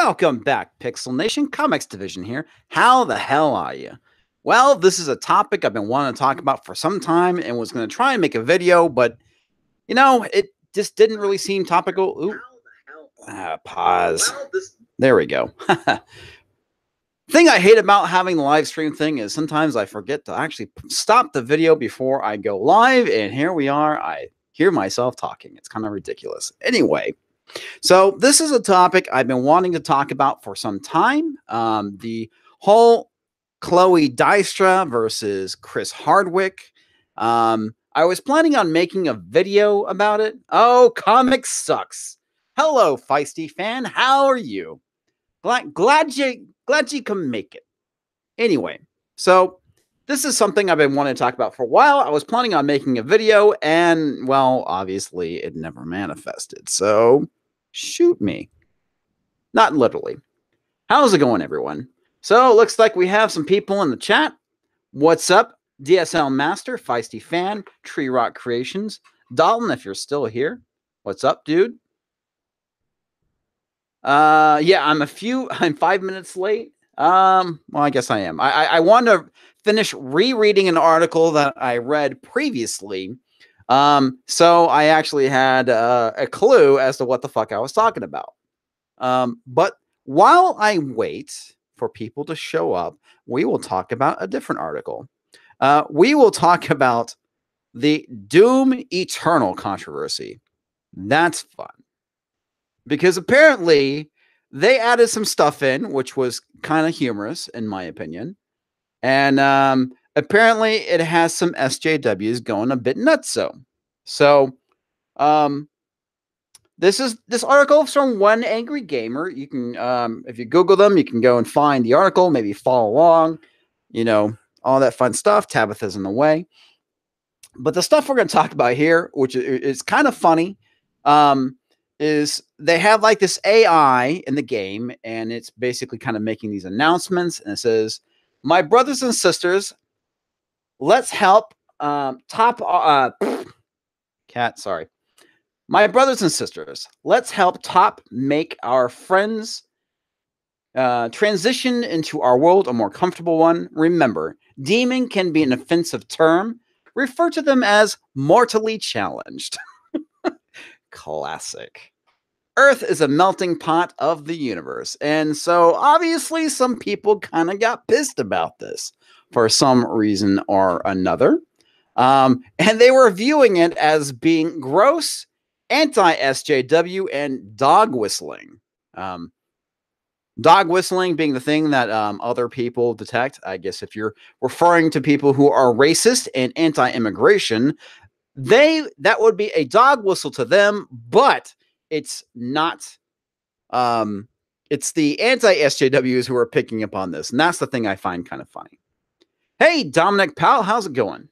Welcome back, Pixel Nation. Comics Division here. How the hell are you? Well, this is a topic I've been wanting to talk about for some time and was going to try and make a video, but it just didn't really seem topical. Ooh. Pause. There we go. Thing I hate about having the live stream thing is sometimes I forget to actually stop the video before I go live, and here we are. I hear myself talking. It's kind of ridiculous. Anyway. So this is a topic I've been wanting to talk about for some time. The whole Chloe Dystra versus Chris Hardwick. I was planning on making a video about it. Oh, comics sucks. Hello, feisty fan. How are you? Glad you can make it. Anyway, so this is something I've been wanting to talk about for a while. I was planning on making a video, and well, obviously, it never manifested. So shoot me. Not literally. How's it going, everyone? So, it looks like we have some people in the chat. What's up, DSL Master, Feisty Fan, Tree Rock Creations, Dalton, if you're still here. What's up, dude? Yeah, I'm 5 minutes late. Well, I guess I am. I want to finish rereading an article that I read previously. So I actually had a clue as to what the fuck I was talking about. But while I wait for people to show up, we will talk about a different article. We will talk about the Doom Eternal controversy. That's fun. Because apparently they added some stuff in, which was kind of humorous, in my opinion. And apparently it has some SJWs going a bit nutso. So, this article is from One Angry Gamer. You can, if you Google them, you can go and find the article, maybe follow along, all that fun stuff. Tabitha's in the way. But the stuff we're going to talk about here, which is kind of funny, is they have like this AI in the game, and it's basically kind of making these announcements, and it says, "My brothers and sisters, let's help sorry. My brothers and sisters, let's help Top make our friends transition into our world a more comfortable one. Remember, demon can be an offensive term. Refer to them as mortally challenged." Classic. Earth is a melting pot of the universe. And so obviously some people kind of got pissed about this for some reason or another. And they were viewing it as being gross, anti-SJW, and dog whistling. Dog whistling being the thing that other people detect. I guess if you're referring to people who are racist and anti-immigration, that would be a dog whistle to them, but it's not. It's the anti-SJWs who are picking up on this, and that's the thing I find kind of funny. Hey, Dominic Powell, how's it going?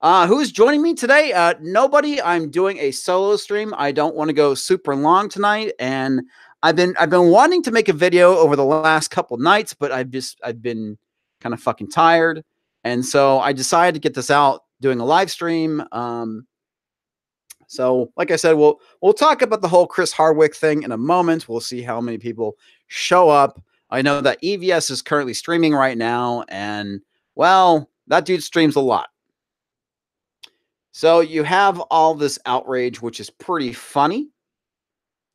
Who's joining me today? Nobody. I'm doing a solo stream. I don't want to go super long tonight, and I've been wanting to make a video over the last couple nights, but I've been kind of fucking tired, and so I decided to get this out doing a live stream. So, like I said, we'll talk about the whole Chris Hardwick thing in a moment. We'll see how many people show up. I know that EVS is currently streaming right now, and well, that dude streams a lot. So you have all this outrage, which is pretty funny.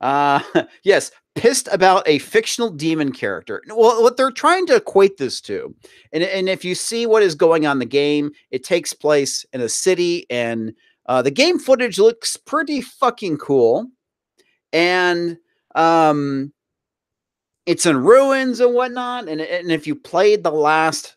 Yes, pissed about a fictional demon character. Well, what they're trying to equate this to, and if you see what is going on in the game, it takes place in a city, and the game footage looks pretty fucking cool, and it's in ruins and whatnot. And if you played the last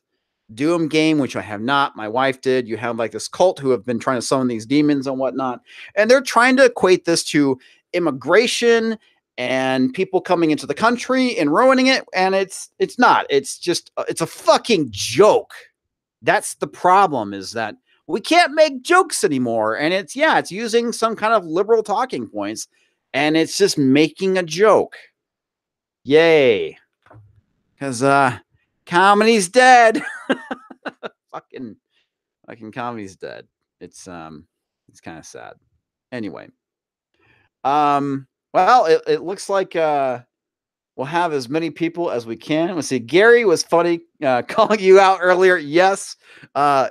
Doom game, which I have not, my wife did, you have like this cult who have been trying to summon these demons and whatnot, and they're trying to equate this to immigration and people coming into the country and ruining it, and it's not. It's just it's a fucking joke. That's the problem, is that we can't make jokes anymore, and it's using some kind of liberal talking points, and it's just making a joke. Yay, because comedy's dead. fucking comedy's dead. It's kind of sad. Anyway, well, it looks like We'll have as many people as we can. Let's see. Gary was funny calling you out earlier. Yes,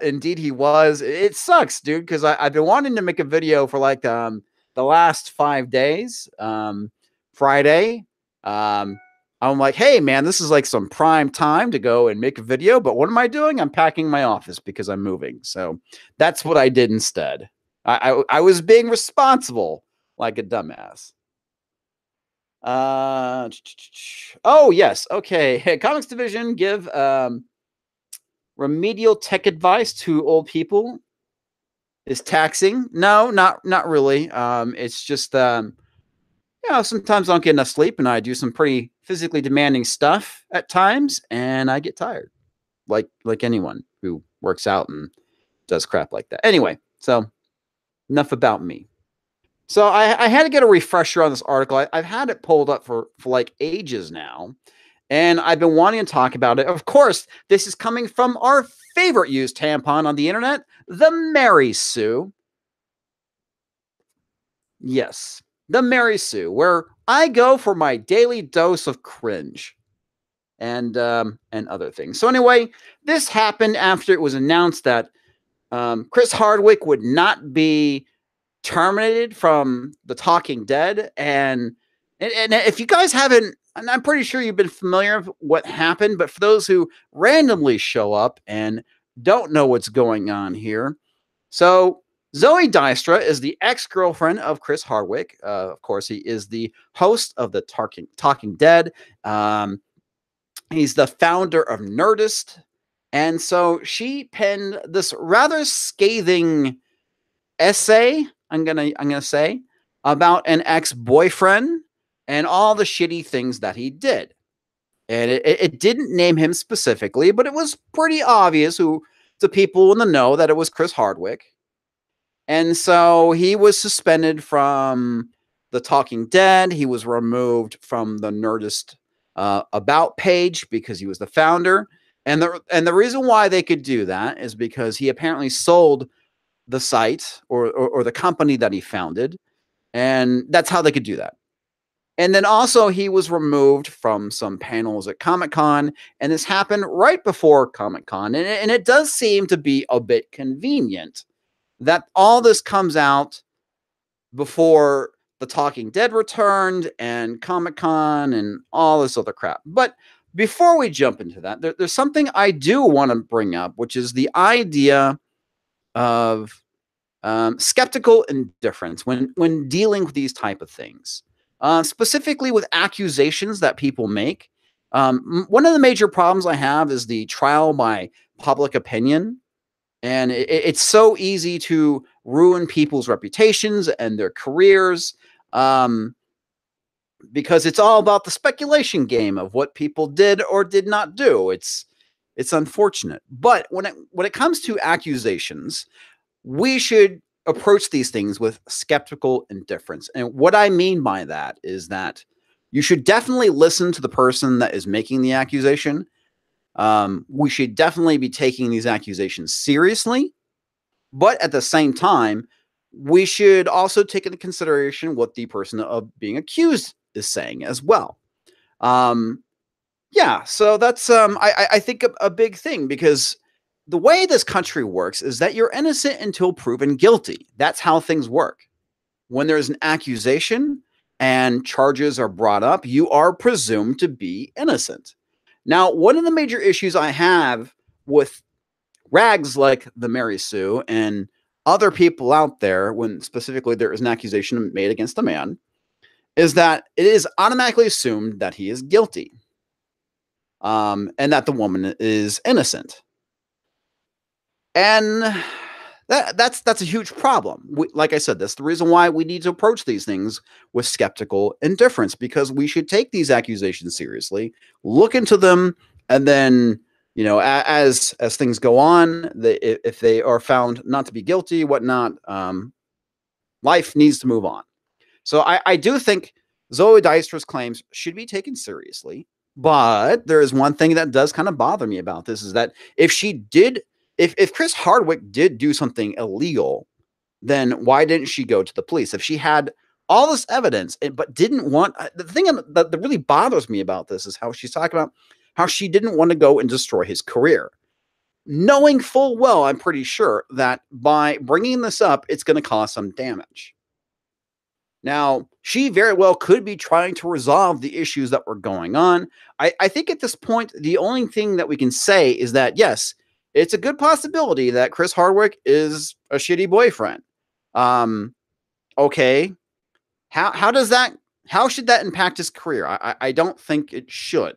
indeed he was. It sucks, dude, because I've been wanting to make a video for like the last 5 days. Friday, I'm like, hey man, this is like some prime time to go and make a video. But what am I doing? I'm packing my office because I'm moving. So that's what I did instead. I was being responsible like a dumbass. Oh yes, okay. Hey, Comics Division give remedial tech advice to old people is taxing. No, not really. It's just sometimes I don't get enough sleep, and I do some pretty physically demanding stuff at times, and I get tired, like anyone who works out and does crap like that. Anyway, so enough about me. So I had to get a refresher on this article. I've had it pulled up for like ages now, and I've been wanting to talk about it. Of course, this is coming from our favorite used tampon on the internet, the Mary Sue. Yes, the Mary Sue, where I go for my daily dose of cringe and other things. So anyway, this happened after it was announced that Chris Hardwick would not be terminated from The Talking Dead, and if you guys haven't, and I'm pretty sure you've been familiar with what happened, but for those who randomly show up and don't know what's going on here, so Zoe Dystra is the ex-girlfriend of Chris Hardwick. Of course, he is the host of the Talking Dead. He's the founder of Nerdist, and so she penned this rather scathing essay, I'm gonna say, about an ex-boyfriend and all the shitty things that he did. And it didn't name him specifically, but it was pretty obvious to people in the know that it was Chris Hardwick. And so he was suspended from The Talking Dead. He was removed from the Nerdist about page because he was the founder. And the reason why they could do that is because he apparently sold the site or the company that he founded, and that's how they could do that. And then also he was removed from some panels at Comic-Con, and this happened right before Comic-Con, and it does seem to be a bit convenient that all this comes out before The Talking Dead returned and Comic-Con and all this other crap. But before we jump into that, there's something I do want to bring up, which is the idea of skeptical indifference when dealing with these type of things, specifically with accusations that people make. One of the major problems I have is the trial by public opinion, and it's so easy to ruin people's reputations and their careers, because it's all about the speculation game of what people did or did not do. It's unfortunate, but when it comes to accusations, we should approach these things with skeptical indifference. And what I mean by that is that you should definitely listen to the person that is making the accusation. We should definitely be taking these accusations seriously, but at the same time, we should also take into consideration what the person of being accused is saying as well. Yeah, so that's I think a big thing, because the way this country works is that you're innocent until proven guilty. That's how things work. When there's an accusation and charges are brought up, you are presumed to be innocent. Now, one of the major issues I have with rags like the Mary Sue and other people out there, when specifically there is an accusation made against a man, is that it is automatically assumed that he is guilty, and that the woman is innocent. And that's a huge problem. Like I said, that's the reason why we need to approach these things with skeptical indifference, because we should take these accusations seriously, look into them, and then, as things go on, if they are found not to be guilty, whatnot, life needs to move on. So I do think Zoe Dystra's claims should be taken seriously, but there is one thing that does kind of bother me about this, is that if Chris Hardwick did do something illegal, then why didn't she go to the police? If she had all this evidence, but didn't want the thing that really bothers me about this is how she's talking about how she didn't want to go and destroy his career, knowing full well, I'm pretty sure, that by bringing this up, it's going to cause some damage. Now, she very well could be trying to resolve the issues that were going on. I think at this point, the only thing that we can say is that, yes, it's a good possibility that Chris Hardwick is a shitty boyfriend. Okay. How does that, how should that impact his career? I don't think it should.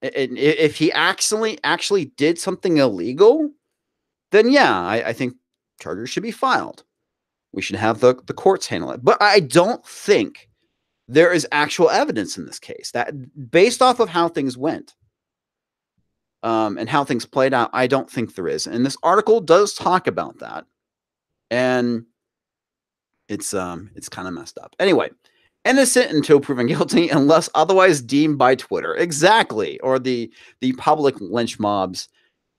And if he actually did something illegal, then yeah, I think charges should be filed. We should have the courts handle it. But I don't think there is actual evidence in this case that, based off of how things went, and how things played out, I don't think there is. And this article does talk about that, and it's kind of messed up. Anyway, innocent until proven guilty unless otherwise deemed by Twitter. Exactly, or the public lynch mobs.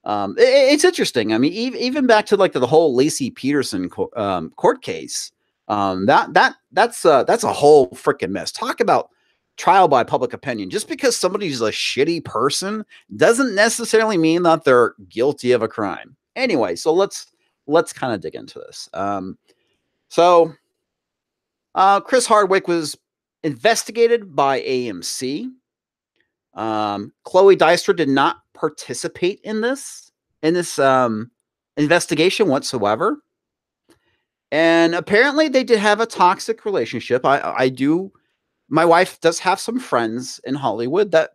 It's interesting. I mean, even back to like the whole Lacey Peterson court case. That's a whole freaking mess. Talk about trial by public opinion. Just because somebody's a shitty person doesn't necessarily mean that they're guilty of a crime. Anyway, so let's kind of dig into this. Chris Hardwick was investigated by AMC. Chloe Dystra did not participate in this investigation whatsoever. And apparently they did have a toxic relationship. My wife does have some friends in Hollywood that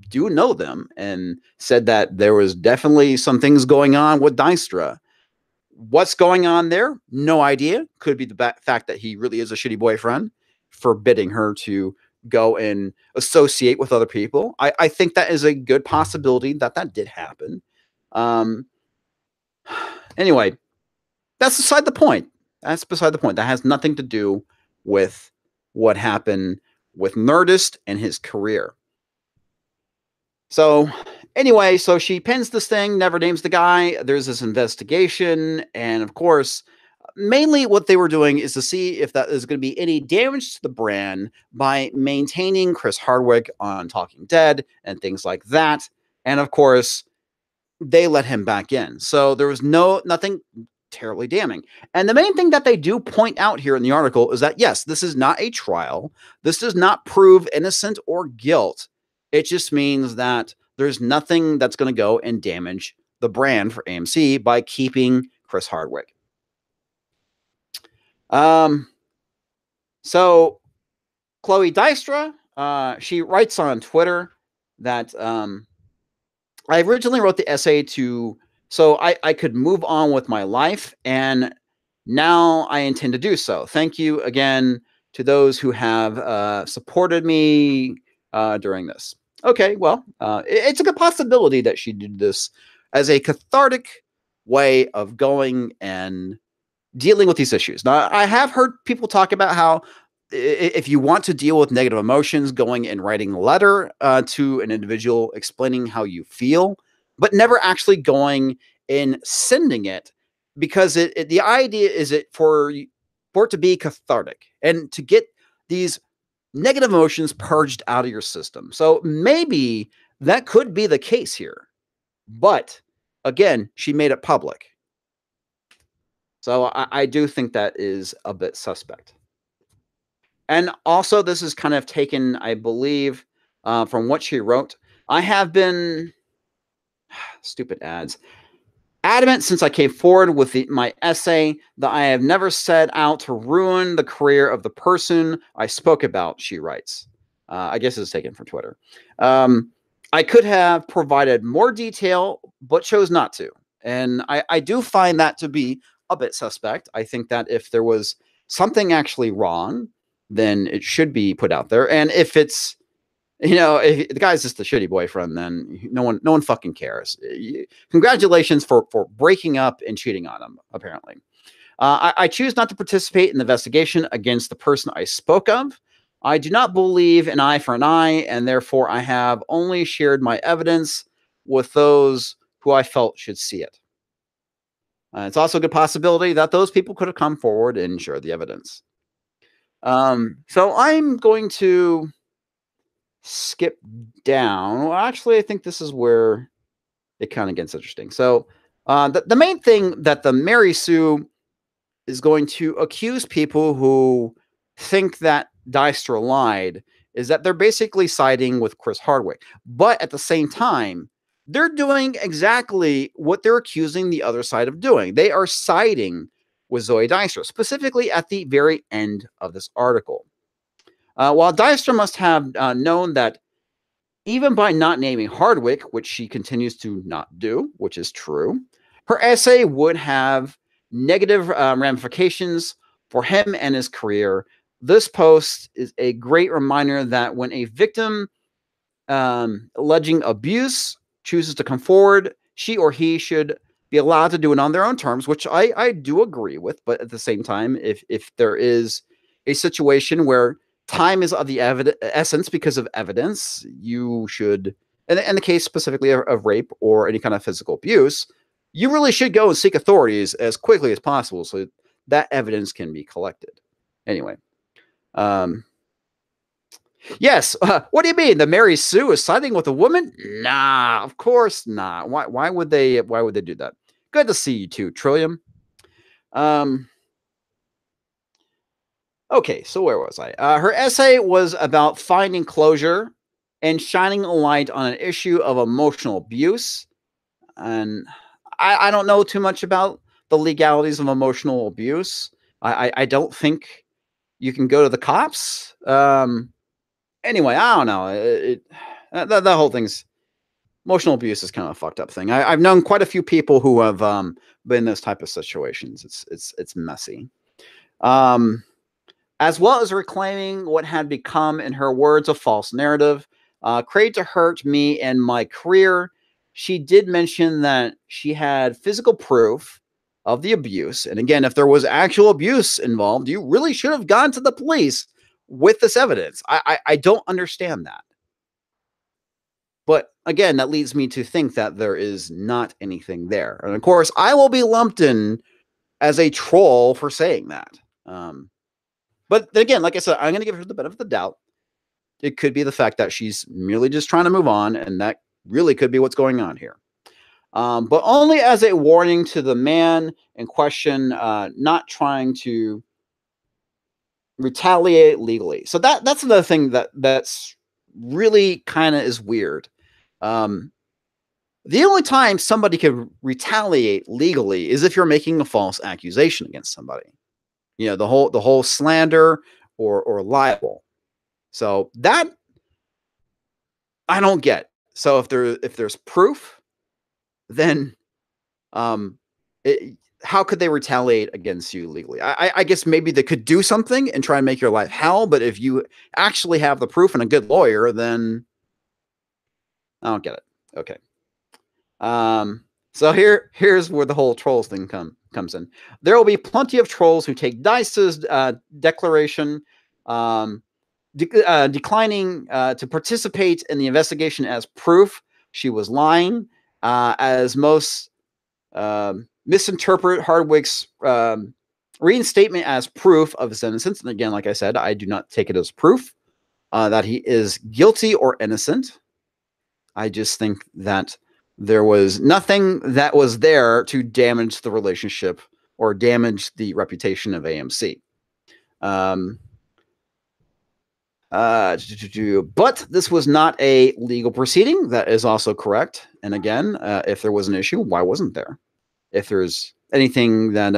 do know them and said that there was definitely some things going on with Dystra. What's going on there? No idea. Could be the fact that he really is a shitty boyfriend, forbidding her to go and associate with other people. I think that is a good possibility that did happen. Anyway, that's beside the point. That's beside the point. That has nothing to do with what happened with Nerdist and his career. So anyway, so she pins this thing, never names the guy. There's this investigation. And of course, mainly what they were doing is to see if that is going to be any damage to the brand by maintaining Chris Hardwick on Talking Dead and things like that. And of course, they let him back in. So there was nothing terribly damning. And the main thing that they do point out here in the article is that, yes, this is not a trial. This does not prove innocent or guilt. It just means that there's nothing that's going to go and damage the brand for AMC by keeping Chris Hardwick. So Chloe Dystra, she writes on Twitter that I originally wrote the essay so I could move on with my life, and now I intend to do so. Thank you again to those who have supported me during this. Okay, well, it's a good possibility that she did this as a cathartic way of going and dealing with these issues. Now, I have heard people talk about how if you want to deal with negative emotions, going and writing a letter to an individual explaining how you feel, but never actually going and sending it, because the idea is for it to be cathartic and to get these negative emotions purged out of your system. So maybe that could be the case here. But again, she made it public. So I do think that is a bit suspect. And also, this is kind of taken, I believe, from what she wrote. I have been stupid ads. Adamant since I came forward with my essay that I have never set out to ruin the career of the person I spoke about, she writes. I guess it's taken from Twitter. I could have provided more detail, but chose not to. And I do find that to be a bit suspect. I think that if there was something actually wrong, then it should be put out there. And if it's, if the guy's just a shitty boyfriend, then no one fucking cares. Congratulations for breaking up and cheating on him, apparently. I choose not to participate in the investigation against the person I spoke of. I do not believe an eye for an eye, and therefore I have only shared my evidence with those who I felt should see it. It's also a good possibility that those people could have come forward and shared the evidence. So I'm going to skip down. Well, actually, I think this is where it kind of gets interesting. So, the main thing that the Mary Sue is going to accuse people who think that Dijkstra lied is that they're basically siding with Chris Hardwick. But at the same time, they're doing exactly what they're accusing the other side of doing. They are siding with Zoe Dijkstra, specifically at the very end of this article. While Dijkstra must have known that even by not naming Hardwick, which she continues to not do, which is true, her essay would have negative ramifications for him and his career. This post is a great reminder that when a victim alleging abuse chooses to come forward, she or he should be allowed to do it on their own terms, which I do agree with. But at the same time, if there is a situation where time is of the essence because of evidence, you should, in the case specifically of rape or any kind of physical abuse, you really should go and seek authorities as quickly as possible so that evidence can be collected. Anyway, yes. What do you mean? The Mary Sue is siding with a woman? Nah, of course not. Why would they? Why would they do that? Good to see you too, Trillium. Okay, so where was I? Her essay was about finding closure and shining a light on an issue of emotional abuse. And I don't know too much about the legalities of emotional abuse. I don't think you can go to the cops. Anyway, I don't know. The whole thing's emotional abuse is kind of a fucked up thing. I've known quite a few people who have been in this type of situations. It's messy. As well as reclaiming what had become, in her words, a false narrative, created to hurt me and my career. She did mention that she had physical proof of the abuse. And again, if there was actual abuse involved, you really should have gone to the police with this evidence. I don't understand that. But again, that leads me to think that there is not anything there. And of course, I will be lumped in as a troll for saying that. But again, like I said, I'm going to give her the benefit of the doubt. It could be the fact that she's merely just trying to move on, and that really could be what's going on here. But only as a warning to the man in question, not trying to retaliate legally. So that's another thing that's really kind of is weird. The only time somebody could retaliate legally is if you're making a false accusation against somebody. You know, the whole slander or libel. So that I don't get. So if there's proof, then how could they retaliate against you legally? I guess maybe they could do something and try and make your life hell. But if you actually have the proof and a good lawyer, then I don't get it. Okay. So here's where the whole trolls thing comes in. There will be plenty of trolls who take Dice's declaration, declining to participate in the investigation as proof she was lying, as most misinterpret Hardwick's reinstatement as proof of his innocence. And again, like I said, I do not take it as proof that he is guilty or innocent. I just think that there was nothing that was there to damage the relationship or damage the reputation of AMC. But this was not a legal proceeding. That is also correct. And again, if there was an issue, why wasn't there? If there's anything that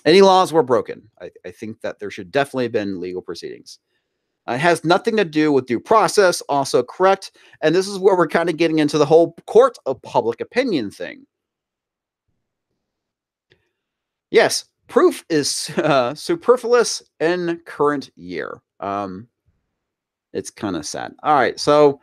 any laws were broken, I think that there should definitely have been legal proceedings. It has nothing to do with due process, also correct. And this is where we're kind of getting into the whole court of public opinion thing. Yes, proof is superfluous in current year. It's kind of sad. All right, so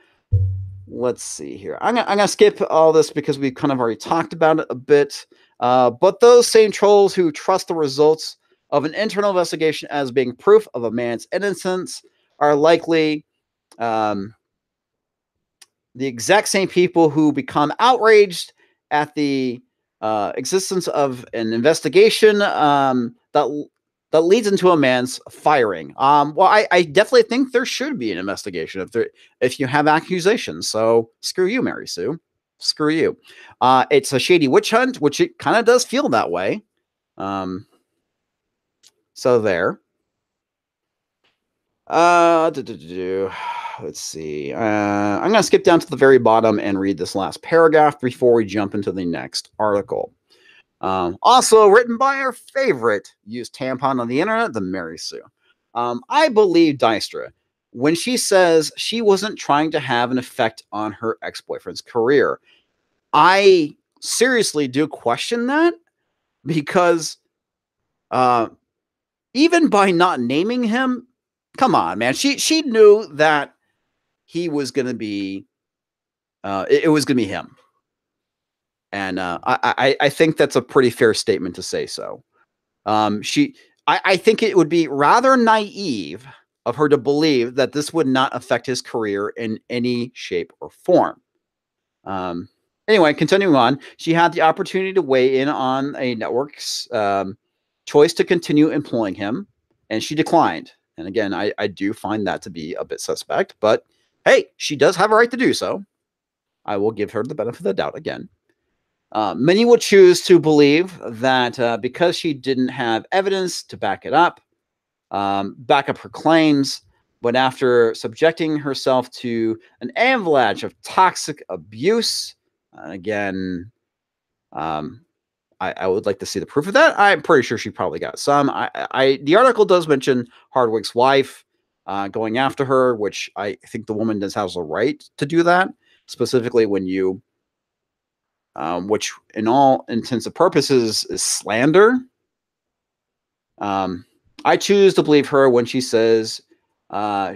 let's see here. I'm gonna skip all this because we've kind of already talked about it a bit. But those same trolls who trust the results of an internal investigation as being proof of a man's innocence are likely the exact same people who become outraged at the existence of an investigation that that leads into a man's firing. Well, I definitely think there should be an investigation if you have accusations. So screw you, Mary Sue. Screw you. It's a shady witch hunt, which it kind of does feel that way. So there. Let's see. I'm going to skip down to the very bottom and read this last paragraph before we jump into the next article. Also written by our favorite used tampon on the internet, the Mary Sue. I believe Dystra when she says she wasn't trying to have an effect on her ex-boyfriend's career. I seriously do question that because even by not naming him, come on, man, she knew that he was going to be it was going to be him. And I think that's a pretty fair statement to say so. I think it would be rather naive of her to believe that this would not affect his career in any shape or form. Anyway, continuing on, she had the opportunity to weigh in on a network's choice to continue employing him, and she declined. And again, I do find that to be a bit suspect, but hey, she does have a right to do so. I will give her the benefit of the doubt again. Many will choose to believe that because she didn't have evidence to back it up, back up her claims, but after subjecting herself to an avalanche of toxic abuse, again, I would like to see the proof of that. I'm pretty sure she probably got some. The article does mention Hardwick's wife going after her, which I think the woman does have a right to do that, specifically when you which in all intents and purposes is slander. I choose to believe her when she says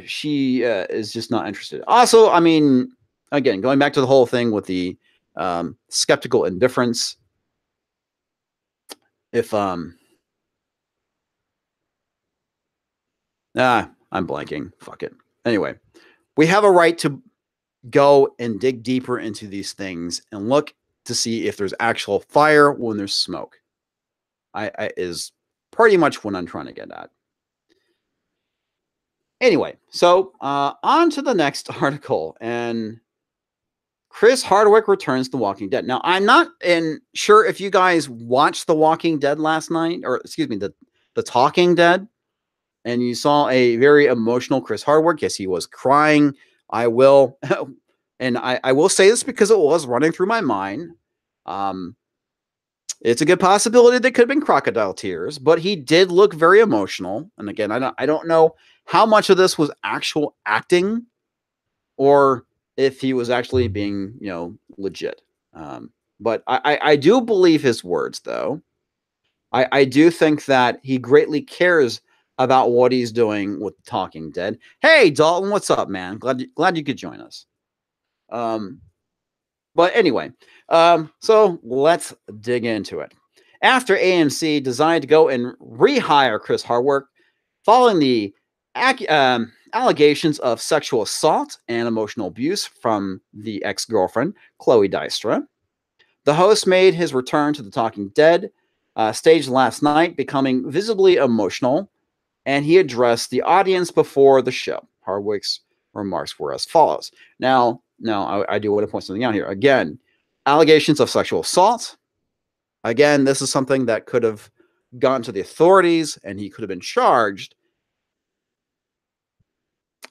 she is just not interested. Also, I mean, again, going back to the whole thing with the skeptical indifference. If I'm blanking. Fuck it. Anyway, we have a right to go and dig deeper into these things and look to see if there's actual fire when there's smoke. I is pretty much what I'm trying to get at. Anyway, so on to the next article, and Chris Hardwick returns to Walking Dead. Now, I'm not sure if you guys watched The Walking Dead last night, or excuse me, the Talking Dead, and you saw a very emotional Chris Hardwick. Yes, he was crying. I will, and I will say this because it was running through my mind. It's a good possibility that could have been crocodile tears, but he did look very emotional. And again, I don't know how much of this was actual acting, or if he was actually being, legit. But I do believe his words, though. I do think that he greatly cares about what he's doing with Talking Dead. Hey, Dalton, what's up, man? Glad you could join us. But anyway, so let's dig into it. After AMC decided to go and rehire Chris Hardwick following the allegations of sexual assault and emotional abuse from the ex-girlfriend, Chloe Dystra, the host made his return to The Talking Dead, staged last night, becoming visibly emotional, and he addressed the audience before the show. Hardwick's remarks were as follows. Now, I do want to point something out here. Again, allegations of sexual assault. Again, this is something that could have gone to the authorities, and he could have been charged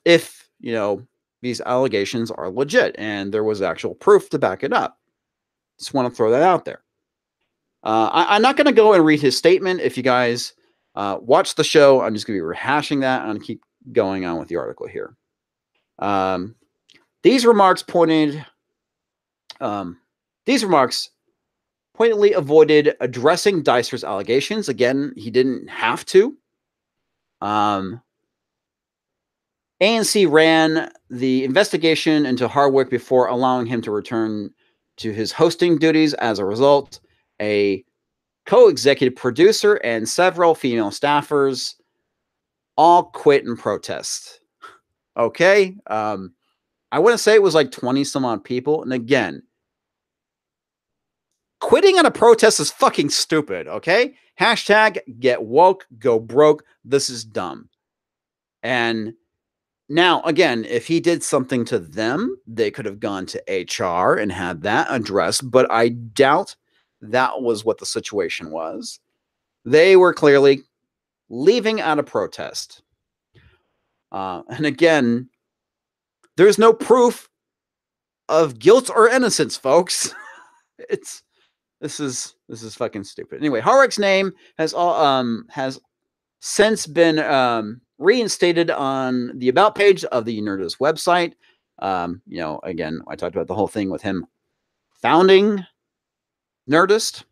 if, these allegations are legit and there was actual proof to back it up. Just want to throw that out there. I'm not going to go and read his statement. If you guys watch the show, I'm just going to be rehashing that. I'm going to keep going on with the article here. These remarks pointedly avoided addressing Dystra's allegations. Again, he didn't have to. ANC ran the investigation into Hardwick before allowing him to return to his hosting duties. As a result, a co-executive producer and several female staffers all quit in protest. Okay. I want to say it was like 20 some odd people. And again, Quitting on a protest is fucking stupid, okay? Hashtag get woke, go broke. This is dumb. And now, again, if he did something to them, they could have gone to HR and had that addressed, but I doubt that was what the situation was. They were clearly leaving out of protest. And again, there's no proof of guilt or innocence, folks. This is fucking stupid. Anyway, Hardwick's name has since been reinstated on the about page of the Nerdist website. Again, I talked about the whole thing with him founding Nerdist.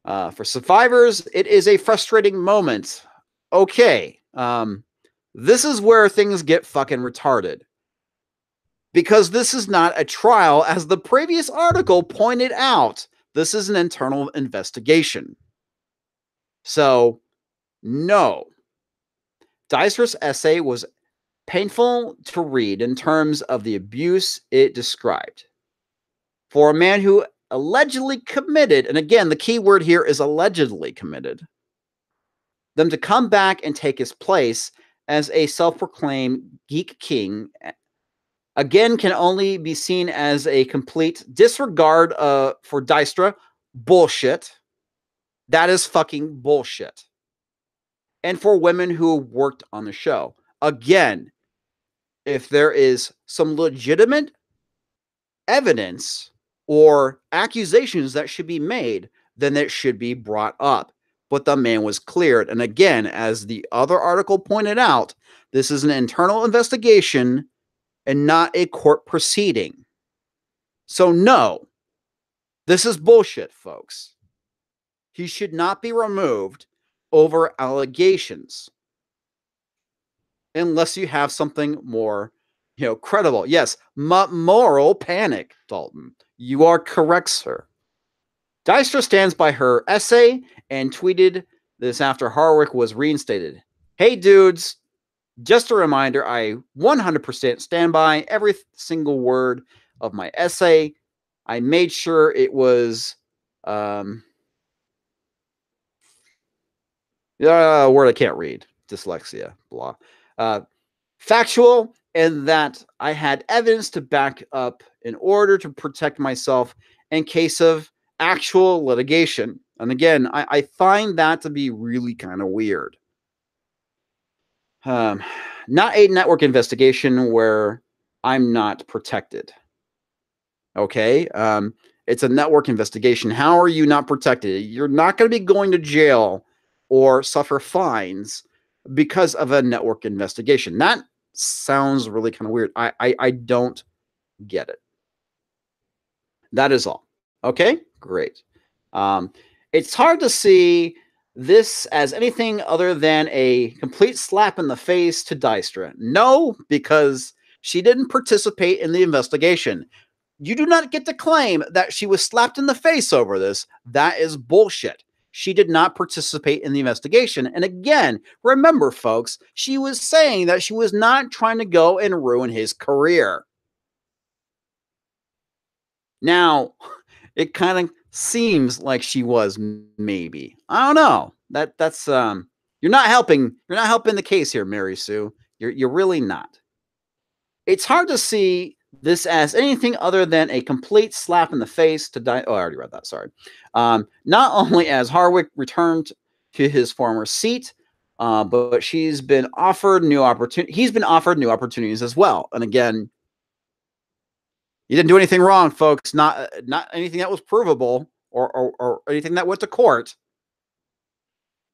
For survivors, it is a frustrating moment. Okay, this is where things get fucking retarded. Because this is not a trial, as the previous article pointed out. This is an internal investigation. So, no. Dystra's essay was painful to read in terms of the abuse it described. For a man who allegedly committed, and again, the key word here is allegedly committed, them to come back and take his place as a self-proclaimed geek king, again, can only be seen as a complete disregard for Dystra. Bullshit. That is fucking bullshit. And for women who worked on the show. Again, if there is some legitimate evidence or accusations that should be made, then it should be brought up. But the man was cleared. And again, as the other article pointed out, this is an internal investigation and not a court proceeding. So no, this is bullshit, folks. He should not be removed over allegations unless you have something more, credible. Yes, moral panic, Dalton. You are correct, sir. Dystra stands by her essay and tweeted this after Hardwick was reinstated. Hey, dudes, just a reminder, I 100% stand by every single word of my essay. I made sure it was a word I can't read. Dyslexia, blah. Factual, and that I had evidence to back up in order to protect myself in case of actual litigation. And again, I find that to be really kind of weird. Not a network investigation where I'm not protected. Okay? It's a network investigation. How are you not protected? You're not going to be going to jail or suffer fines because of a network investigation. That sounds really kind of weird. I don't get it. That is all. Okay? Great. It's hard to see this as anything other than a complete slap in the face to Dystra. No, because she didn't participate in the investigation. You do not get to claim that she was slapped in the face over this. That is bullshit. She did not participate in the investigation. And again, remember, folks, she was saying that she was not trying to go and ruin his career. Now, it kind of seems like she was, maybe. I don't know. That's you're not helping the case here, Mary Sue. You're really not. It's hard to see this as anything other than a complete slap in the face to die. Oh, I already read that. Sorry. Not only as Hardwick returned to his former seat, but he's been offered new opportunities as well. And again, you didn't do anything wrong, folks. Not anything that was provable or anything that went to court.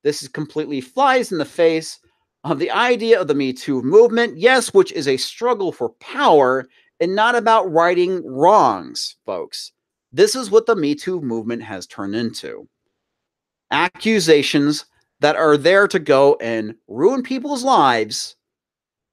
This is completely flies in the face of the idea of the Me Too movement, yes, which is a struggle for power and not about righting wrongs, folks. This is what the Me Too movement has turned into. Accusations that are there to go and ruin people's lives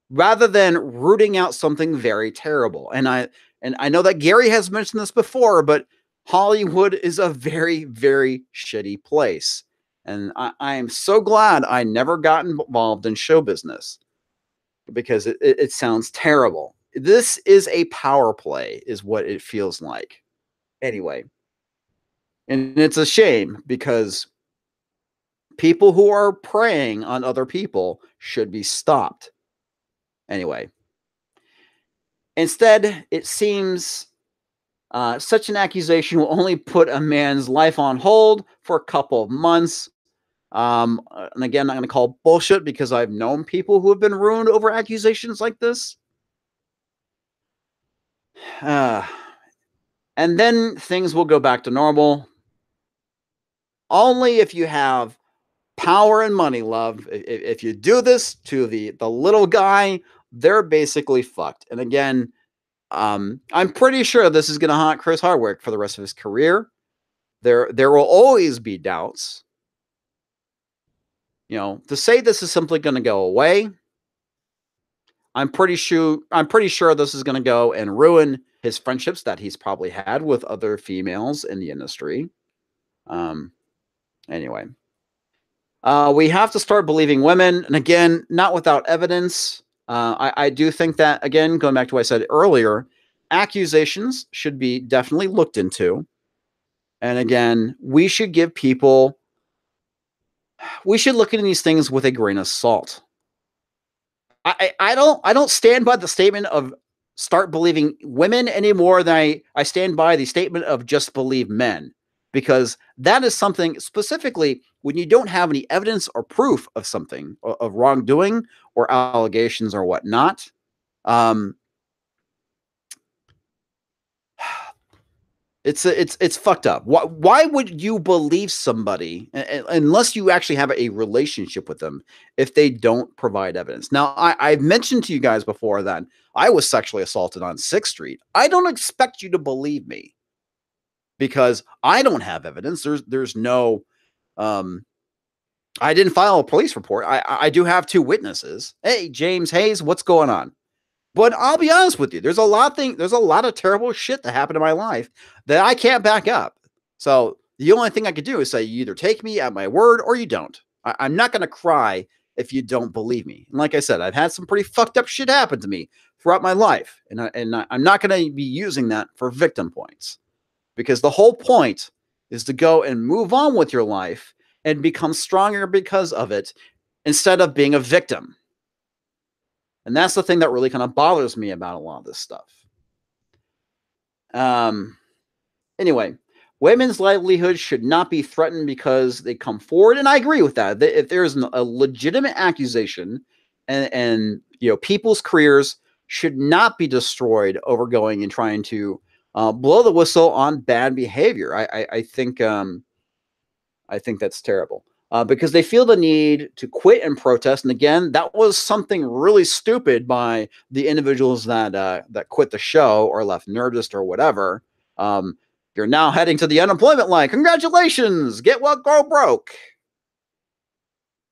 rather than rooting out something very terrible. And I know that Gary has mentioned this before, but Hollywood is a very, very shitty place. And I am so glad I never got involved in show business because it sounds terrible. This is a power play, is what it feels like. Anyway, And it's a shame because people who are preying on other people should be stopped. Anyway, instead, it seems such an accusation will only put a man's life on hold for a couple of months. And again, I'm not going to call bullshit because I've known people who have been ruined over accusations like this. And then things will go back to normal. Only if you have power and money, love. If you do this to the little guy, they're basically fucked. And again, I'm pretty sure this is going to haunt Chris Hardwick for the rest of his career. There will always be doubts. You know, to say this is simply going to go away, I'm pretty sure this is going to go and ruin his friendships that he's probably had with other females in the industry. Anyway, we have to start believing women, and again, not without evidence. I do think that, again, going back to what I said earlier, accusations should be definitely looked into. And again, we should look at these things with a grain of salt. I don't stand by the statement of start believing women any more than I stand by the statement of just believe men, because that is something specifically when you don't have any evidence or proof of something of wrongdoing or allegations or whatnot. It's fucked up. Why would you believe somebody unless you actually have a relationship with them if they don't provide evidence? Now, I've mentioned to you guys before that I was sexually assaulted on 6th Street. I don't expect you to believe me because I don't have evidence. There's no, I didn't file a police report. I do have 2 witnesses. Hey, James Hayes, what's going on? But I'll be honest with you, there's a lot of terrible shit that happened in my life that I can't back up. So the only thing I could do is say, you either take me at my word or you don't. I'm not going to cry if you don't believe me. And like I said, I've had some pretty fucked up shit happen to me throughout my life. And I'm not going to be using that for victim points, because the whole point is to go and move on with your life and become stronger because of it instead of being a victim. And that's the thing that really kind of bothers me about a lot of this stuff. Anyway, women's livelihood should not be threatened because they come forward. And I agree with that. If there's a legitimate accusation and you know, people's careers should not be destroyed over going and trying to blow the whistle on bad behavior. I think that's terrible. Because they feel the need to quit and protest. And again, that was something really stupid by the individuals that quit the show or left Nerdist or whatever. You're now heading to the unemployment line. Congratulations! Get well, go broke.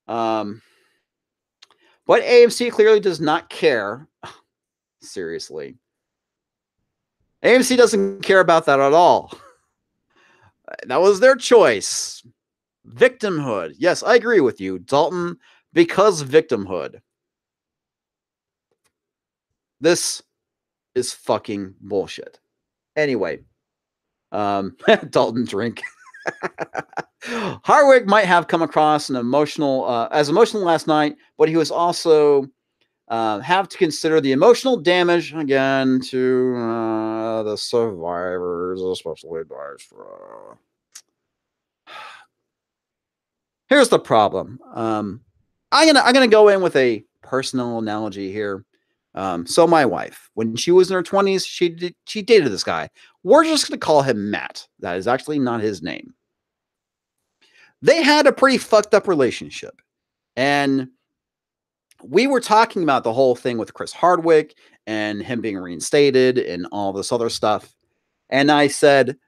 But AMC clearly does not care. Seriously. AMC doesn't care about that at all. That was their choice. Victimhood. Yes, I agree with you, Dalton, because victimhood. This is fucking bullshit. Anyway, Dalton drink. Hardwick might have come across as emotional last night, but he was also have to consider the emotional damage again to the survivors, especially Dykstra. Here's the problem. I'm gonna go in with a personal analogy here. So my wife, when she was in her 20s, she dated this guy. We're just gonna call him Matt. That is actually not his name. They had a pretty fucked up relationship, and we were talking about the whole thing with Chris Hardwick and him being reinstated and all this other stuff. And I said,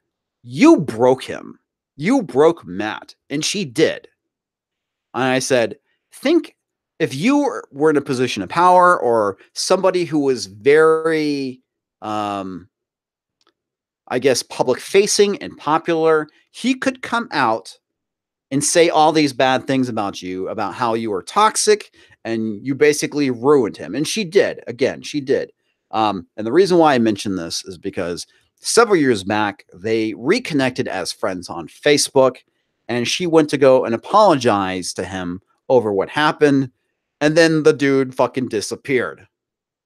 "You broke him. You broke Matt," and she did. And I said, think if you were in a position of power or somebody who was very, I guess, public facing and popular, he could come out and say all these bad things about you, about how you were toxic and you basically ruined him. And she did. Again, she did. And the reason why I mention this is because several years back, they reconnected as friends on Facebook, and she went to go and apologize to him over what happened, and then the dude fucking disappeared.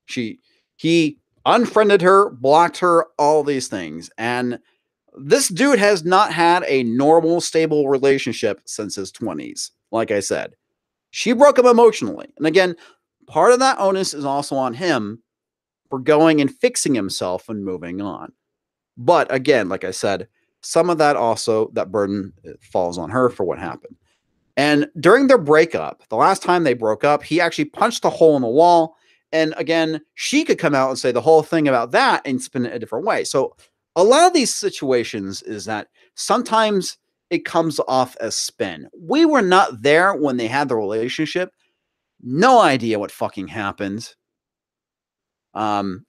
He unfriended her, blocked her, all these things, and this dude has not had a normal, stable relationship since his 20s. Like I said, she broke him emotionally, and again, part of that onus is also on him for going and fixing himself and moving on. But again, like I said, some of that also, that burden falls on her for what happened. And during their breakup, the last time they broke up, he actually punched a hole in the wall. And again, she could come out and say the whole thing about that and spin it a different way. So a lot of these situations is that sometimes it comes off as spin. We were not there when they had the relationship. No idea what fucking happened.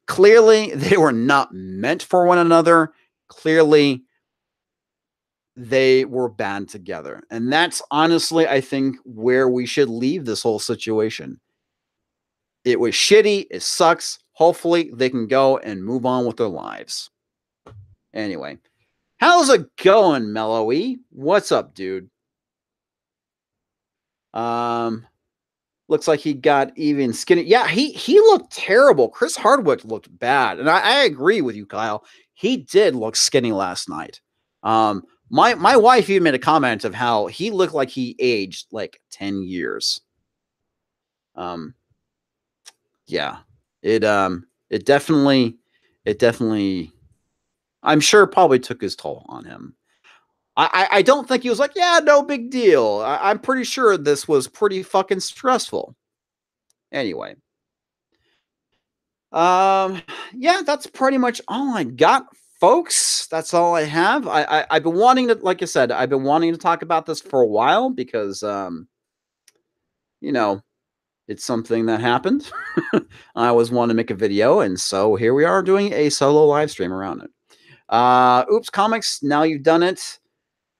Clearly, they were not meant for one another. Clearly, they were bad together. And that's honestly, I think, where we should leave this whole situation. It was shitty. It sucks. Hopefully, they can go and move on with their lives. Anyway, how's it going, Mellowy? What's up, dude? Looks like he got even skinny. Yeah, he looked terrible. Chris Hardwick looked bad. And I agree with you, Kyle. He did look skinny last night. My wife even made a comment of how he looked like he aged like 10 years. Yeah. It definitely I'm sure probably took his toll on him. I don't think he was like, yeah, no big deal. I'm pretty sure this was pretty fucking stressful. Anyway. Yeah, that's pretty much all I got, folks. That's all I have. I've been wanting to, like I said, I've been wanting to talk about this for a while because, you know, it's something that happened. I always wanted to make a video, and so here we are doing a solo live stream around it. Oops, comics. Now you've done it.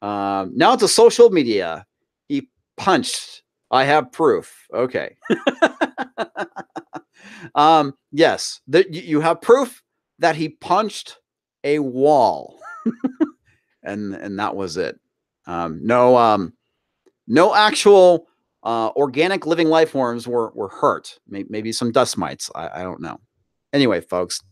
Now it's a social media. He punched. I have proof. Okay. Yes, you have proof that he punched a wall, and that was it. No actual organic living life forms were hurt. Maybe some dust mites. I don't know. Anyway, folks,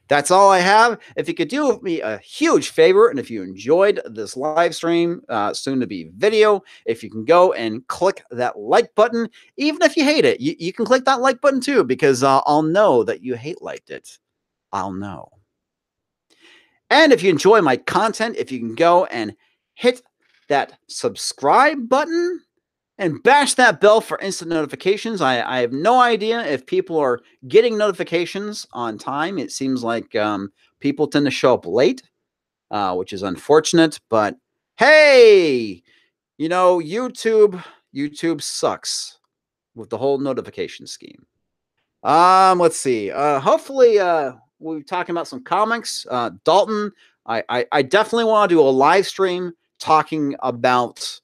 that's all I have. If you could do me a huge favor, and if you enjoyed this live stream, soon to be video, if you can go and click that like button, even if you hate it, you can click that like button too, because I'll know that you hate liked it. I'll know. And if you enjoy my content, if you can go and hit that subscribe button and bash that bell for instant notifications. I have no idea if people are getting notifications on time. It seems like people tend to show up late, which is unfortunate. But hey, you know, YouTube sucks with the whole notification scheme. Let's see. Hopefully, we're talking about some comics. Dalton, I definitely want to do a live stream talking about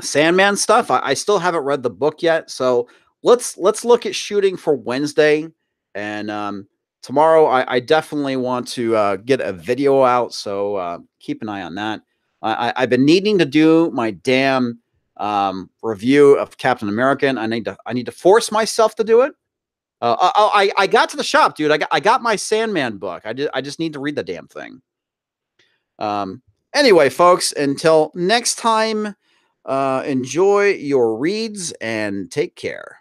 Sandman stuff. I still haven't read the book yet, so let's look at shooting for Wednesday, and tomorrow I definitely want to get a video out. So keep an eye on that. I've been needing to do my damn review of Captain America, and I need to force myself to do it. I got to the shop, dude. I got my Sandman book. I just need to read the damn thing. Anyway, folks, until next time. Enjoy your reads and take care.